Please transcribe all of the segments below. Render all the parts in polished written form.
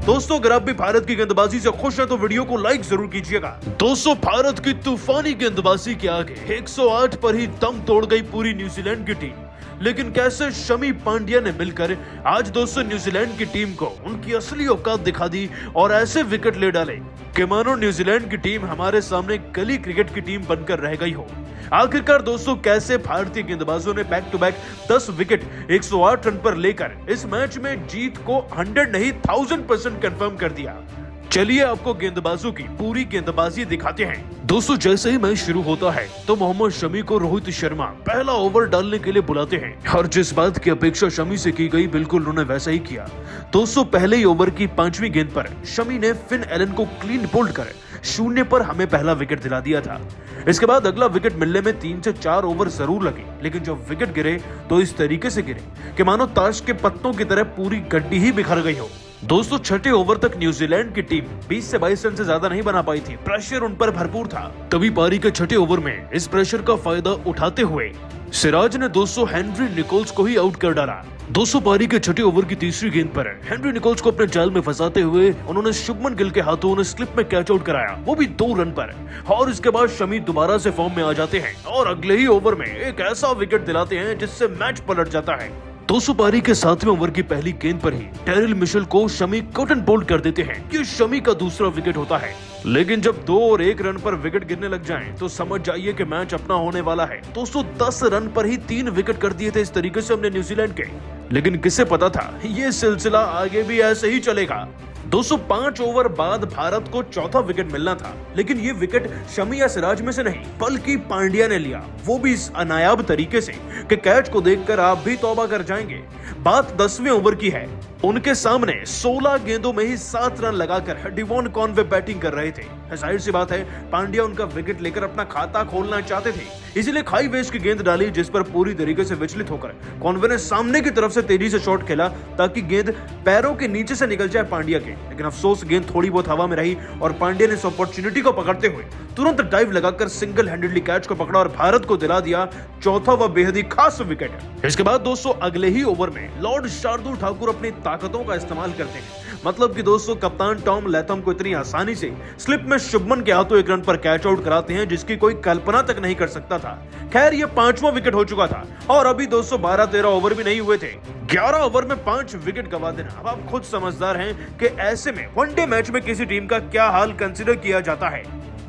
दोस्तों अगर आप भी भारत की गेंदबाजी से खुश हैं तो वीडियो को लाइक जरूर कीजिएगा। दोस्तों भारत की तूफानी गेंदबाजी के आगे 108 पर ही दम तोड़ गई पूरी न्यूजीलैंड की टीम। लेकिन कैसे शमी पांड्या ने मिलकर आज दोस्तों न्यूजीलैंड की टीम को उनकी असली औकात दिखा दी और ऐसे विकेट ले डाले कि मानो न्यूजीलैंड की टीम हमारे सामने गली क्रिकेट की टीम बनकर रह गई हो। आखिरकार दोस्तों कैसे भारतीय गेंदबाजों ने back to back 10 wicket 108 run पर लेकर इस मैच में जीत को 100 नहीं 1000% कंफर्म कर दिया। चलिए आपको गेंदबाजों की पूरी गेंदबाजी दिखाते हैं। दोस्तों जैसे ही मैच शुरू होता है तो मोहम्मद शमी को रोहित शर्मा पहला ओवर डालने के लिए बुलाते हैं और जिस बात की अपेक्षा शमी से की गई बिल्कुल उन्होंने वैसा ही किया। दोस्तों पहले ही ओवर की 5वीं गेंद पर शमी ने फिन एलन को क्लीन बोल्ड कर 0 पर हमें पहला विकेट दिला दिया था। इसके बाद अगला विकेट मिलने में 3 से 4 ओवर जरूर लगे, लेकिन जब विकेट गिरे तो इस तरीके से गिरे कि मानो ताश के पत्तों की तरह पूरी गड्डी ही बिखर गई हो। दोस्तों छठे ओवर तक न्यूजीलैंड की टीम 20 से 22 रन से ज्यादा नहीं बना पाई थी। प्रेशर उन पर भरपूर था। तभी पारी के छठे ओवर में इस प्रेशर का फायदा उठाते हुए सिराज ने दोस्तों हेनरी निकोल्स को ही आउट कर डाला। दोस्तों पारी के छठे ओवर की 3री गेंद पर हेनरी निकोल्स को अपने जाल में फंसाते हुए उन्होंने शुभमन गिल के हाथों उन्हें स्लिप में कैच आउट कराया, वो भी 2 रन पर। और इसके बाद शमी दोबारा से फॉर्म में आ जाते हैं और अगले ही ओवर में एक ऐसा विकेट दिलाते हैं जिससे मैच पलट जाता है। दोस्तों पारी के 7वें ओवर की पहली गेंद पर ही टेरिल मिशेल को शमी कॉटन बोल्ड कर देते हैं। ये शमी का दूसरा विकेट होता है। लेकिन जब 2 और 1 रन पर विकेट गिरने लग जाएं, तो समझ जाइए कि मैच अपना होने वाला है। दोस्तों 10 रन पर ही 3 विकेट कर दिए थे इस तरीके से हमने न्यूजीलैंड के। लेकिन किसे पता था ये सिलसिला आगे भी ऐसे ही चलेगा। दोस्तों 5 ओवर बाद भारत को चौथा विकेट मिलना था, लेकिन ये विकेट शमी या सिराज में से नहीं बल्कि पांड्या ने लिया, वो भी इस अनायाब तरीके से कि कैच को देखकर आप भी तौबा कर जाएंगे। बात 10वें ओवर की है। उनके सामने 16 गेंदों में ही 7 रन लगाकर डिवॉन कॉनवे बैटिंग कर रहे थे। जाहिर सी बात है पांड्या उनका विकेट लेकर अपना खाता खोलना चाहते थे, इसीलिए खाई वेस्ट की गेंद डाली जिस पर पूरी तरीके से विचलित होकर कॉनवे ने सामने की तरफ से तेजी से शॉट खेला ताकि गेंद पैरों के नीचे से निकल जाए पांड्या के। लेकिन अफसोस गेंद थोड़ी बहुत हवा में रही और पांड्या ने इस अपॉर्चुनिटी को पकड़ते हुए तुरंत डाइव लगाकर सिंगल हैंडेडली कैच को पकड़ा और भारत को दिला दिया चौथा व बेहद ही खास विकेट। इसके बाद दोस्तों अगले ही ओवर में लॉर्ड शार्दुल ठाकुर अपनी ताकतों का इस्तेमाल करते हैं। मतलब कि दोस्तों कप्तान टॉम लैथम को इतनी आसानी से स्लिप में शुभमन के हाथों 1 रन पर कैच आउट कराते हैं जिसकी कोई कल्पना तक नहीं कर सकता था। खैर ये 5वां विकेट हो चुका था और अभी दोस्तों 12-13 ओवर भी नहीं हुए थे। 11 ओवर में 5 विकेट गवा देना, अब आप खुद समझदार हैं कि ऐसे में वनडे मैच में किसी टीम का क्या हाल कंसीडर किया जाता है।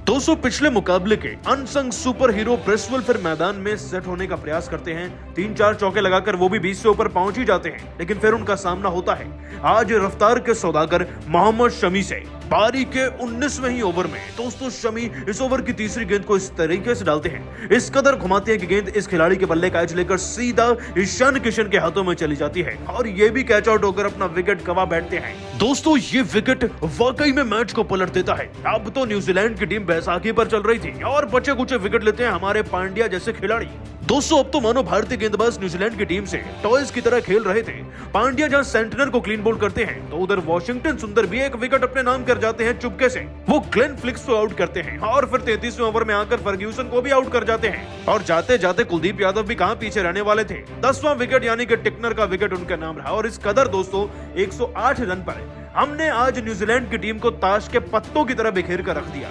दोस्तों पिछले मुकाबले के अनसंग सुपर हीरो ब्रिस्वेल फिर मैदान में सेट होने का प्रयास करते हैं। 3-4 चौके लगाकर वो भी 20 से ऊपर पहुंच ही जाते हैं, लेकिन फिर उनका सामना होता है आज रफ्तार के सौदागर मोहम्मद शमी से। पारी के 19वें ही ओवर में दोस्तों शमी इस ओवर की 3री गेंद को इस तरीके से डालते हैं, इस कदर घुमाते हैं कि गेंद इस खिलाड़ी के बल्ले कैच लेकर सीधा ईशान किशन के हाथों में चली जाती है और ये भी कैच आउट होकर अपना विकेट गवा बैठते हैं। दोस्तों ये विकेट वाकई में मैच को पलट देता है। अब तो न्यूजीलैंड की टीम बैसाखी पर चल रही थी और बचे कुचे विकेट लेते हैं हमारे पांड्या जैसे खिलाड़ी। दोस्तों अब तो मानो भारतीय गेंदबाज न्यूजीलैंड की टीम से टॉयज की तरह खेल रहे थे। पांड्या जहां सेंटनर को क्लीन बोल्ड करते हैं तो उधर वॉशिंगटन सुंदर भी एक विकेट अपने नाम कर जाते हैं चुपके से। वो ग्लेन फ्लिक्स को आउट करते हैं और फिर 33वें ओवर में आकर फर्ग्यूसन को भी आउट कर जाते हैं और जाते जाते कुलदीप यादव भी कहां पीछे रहने वाले थे। 10वां विकेट यानी कि टिकनर का विकेट उनका नाम रहा और इस कदर दोस्तों 108 रन पर हमने आज न्यूजीलैंड की टीम को ताश के पत्तों की तरह बिखेर कर रख दिया।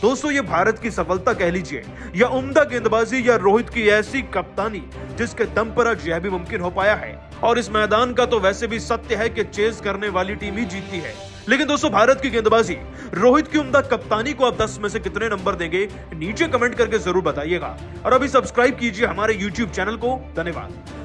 दोस्तों ये भारत की सफलता कह लीजिए या उम्दा गेंदबाजी या रोहित की ऐसी कप्तानी जिसके दम पर आज यह भी मुमकिन हो पाया है। और इस मैदान का तो वैसे भी सत्य है कि चेस करने वाली टीम ही जीतती है। लेकिन दोस्तों भारत की गेंदबाजी रोहित की उम्दा कप्तानी को आप 10 में से कितने नंबर देंगे नीचे कमेंट करके जरूर बताइएगा और अभी सब्सक्राइब कीजिए हमारे YouTube चैनल को। धन्यवाद।